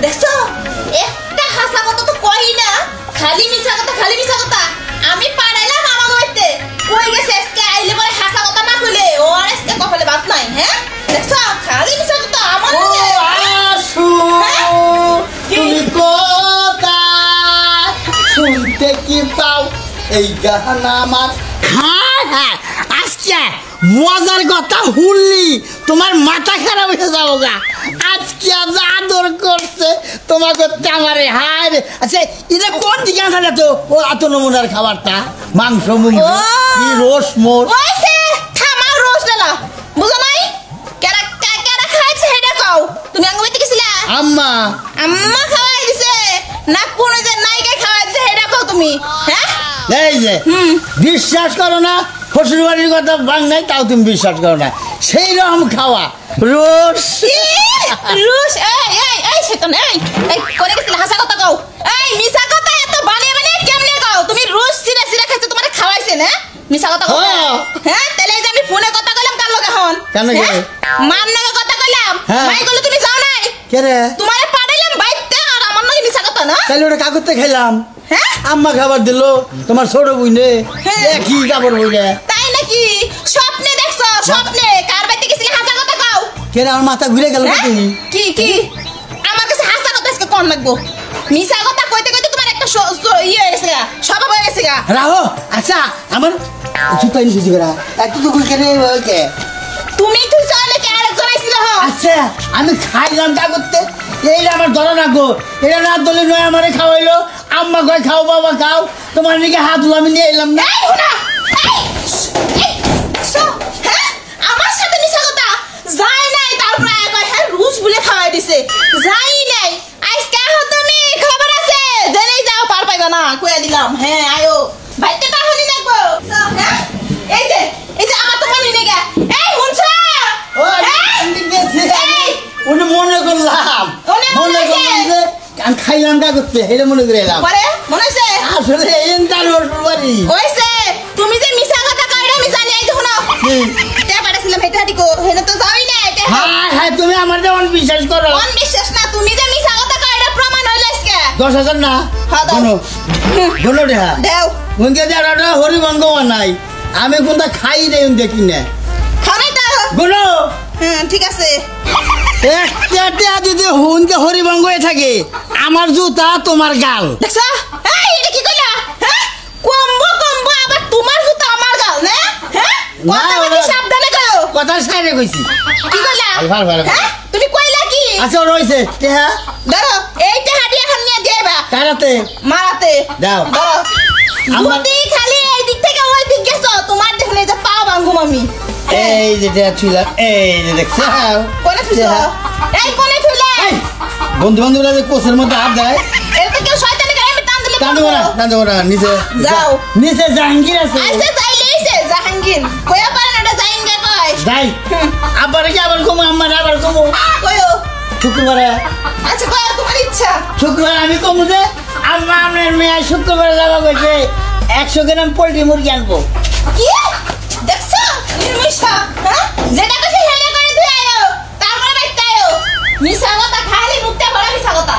দেখছো একটা হাসা কথা তো কই না, খালি মিছা কথা আমি পাড়াইলাম আমার বাড়িতে কই গেছে আজকে আইলে পরে হাসা কথা না কইলে ও আর আজকে কপালে বাত নাই। হ্যাঁ দেখছো খালি মিছা কথা আমার আসু তুমি কথা শুনতে কি পাও এই গানা আমার। হ্যাঁ হ্যাঁ আজকে মজার কথা শুনলি তোমার মাথা খারাপ হয়ে যাবো গা। আজকে যা আদর করছে তোমার করতে আমারে হায়। আচ্ছা এটা কোন দিকে আনলে তো ও এত নমুনার খাবারটা মাংস মুংস কি রোস মোর ওইছে থামাও রোজ লেলা বুঝো নাই কেরা কেরা খাইছে হেডা কও তুমি আঙ্গুইতে গেছিলা আম্মা খাওয়াই দিছে না কোন যে নাইকে খাওয়াই দিছে হেডা কও তুমি। হ্যাঁ এই যে বিশ্বাস করো না শ্বশুর বাড়ির কথা বাং নাই তাও তুমি বিশ্বাস করো না সেই রকম খাওয়া রোস রোজ এই শয়তান এই কোনে গেছিলা হাসা কথা কও এই মিছা কথা এত বানিয়ে বানিয়ে কেমনে কও তুমি রোজ সিরা সিরা খাইছে তোমারে খাওয়াইছে না মিছা কথা কও। হ্যাঁ তাহলে যে আমি ফোনে কথা কইলাম কার লগে হন কেন কে মান লগে কথা কইলাম মাই কইলো তুমি যাও নাই কে রে তোমারে পাঠাইলাম বাইতে আর আমার লগে মিছা কথা না তাহলে ওটা কাগজতে খাইলাম। হ্যাঁ আম্মা খাবার দিল তোমার ছোট বইনে কি কাপড় বইনে তাই নাকি স্বপ্নে দেখছো স্বপ্নে কার বাইতে গেছিলি হাসা কথা কও কে রে আমার মাথা ঘুরে গেল তুমি কি আমার কাছে হাসা কথা আজকে কোন লাগবো মিছা কথা কইতে কইতে তোমার একটা ইয়ে হয়ে গেছে গা স্বভাব হয়ে গেছে গা রাহো। আচ্ছা আমার জুতাই নিছি করা একটু তো কই কেন ওকে তুমি তুই চলে কে আরেকজন আইছিল হ আচ্ছা আমি খাইলাম কাগজতে এইটা আমার ধরো না গো এটা না দলে নয় আমারে খাওয়াইলো আম্মা কয় খাও বাবা খাও তোমার দিকে হাত ধুলো আমি নিয়ে এলাম না। এই হুনা এই সো হ্যাঁ আমার সাথে মিছা কথা যাই নাই তারপরে কয় হ্যাঁ রুজ বলে খাওয়াই দিছে যাই নাই আজকে আহ তুমি খবর আছে জেনেই যাও পার পাইবা না কইয়া দিলাম। হ্যাঁ আয়ো ভাইতে তাহলে লাগবো হ্যাঁ এই যে আমার তো মনে নেই গা এই হুনছ ও আমি গেছি উনি মনে করলাম মনে করলাম যে আমি খাইলাম কাগজতে এটা মনে করে এলাম পরে মনে হইছে আসলে এই তার ওর বাড়ি হইছে তুমি যে মিছা কথা কইরা আমি জানি এই দেখো না তে পাঠাছিলাম হেটা দিকো হেটা তো যাই না এটা হ্যাঁ হ্যাঁ তুমি আমার যেমন বিশ্বাস করো বিশ্বাস না তুমি যে মিছা কথা কইরা প্রমাণ হইল আজকে 10,000 না হ্যাঁ দাও বলো দেহা দাও উনকে যারা হরিবঙ্গ নাই আমি কোনটা খাই রে দেখি না খানাই দাও বলো ঠিক আছে একটা দিদি হুনকে হরিবঙ্গ থাকে আমার জুতা তোমার গাল দেখছো এই এটা কি কইলা হ্যাঁ কম্বো আবার তোমার জুতা আমার গাল না হ্যাঁ কথা কি সাবধানে কইও কথা সাইরে কইছি কি কইলা ভালো হ্যাঁ তুমি কইলা কি আচ্ছা রইছে টেহা ধরো এইটা হাডি এখন নিয়ে দিবা কারাতে মারাতে দাও ধরো যদি খালি এই দিক থেকে ওই দিক গেছো তোমার দেখলে যে পাও ভাঙুম আমি এই যে ছিল এই যে দেখছো কোনে থুইছো এই কোনে থুইলে বন্ধু বান্ধবরা যে কোষের মধ্যে হাত দেয় এটা কেউ শয়তানি করে আমি টান দিলে টান দেবো না নিচে যাও নিচে জাহাঙ্গীর আছে আইসে যাইলেইছে জাহাঙ্গীর কইয়া পারেন এটা জাহাঙ্গীর কয় যাই আবার কি আবার কমো আমার আবার কমো কইও শুক্রবারে আচ্ছা কইয়া তোমার ইচ্ছা শুক্রবার আমি কমু যে আম্মা আপনার মেয়ে শুক্রবারে যাওয়া কইছে 100 গ্রাম পোল্ট্রি মুরগি আনবো। কি দেখছো নির্মিষা হ্যাঁ যেটা কইছে হেলে করে দিয়ে আয়ো তারপরে বাইতে আয়ো মিছা কথা খালি মুখতে বড় মিছা কথা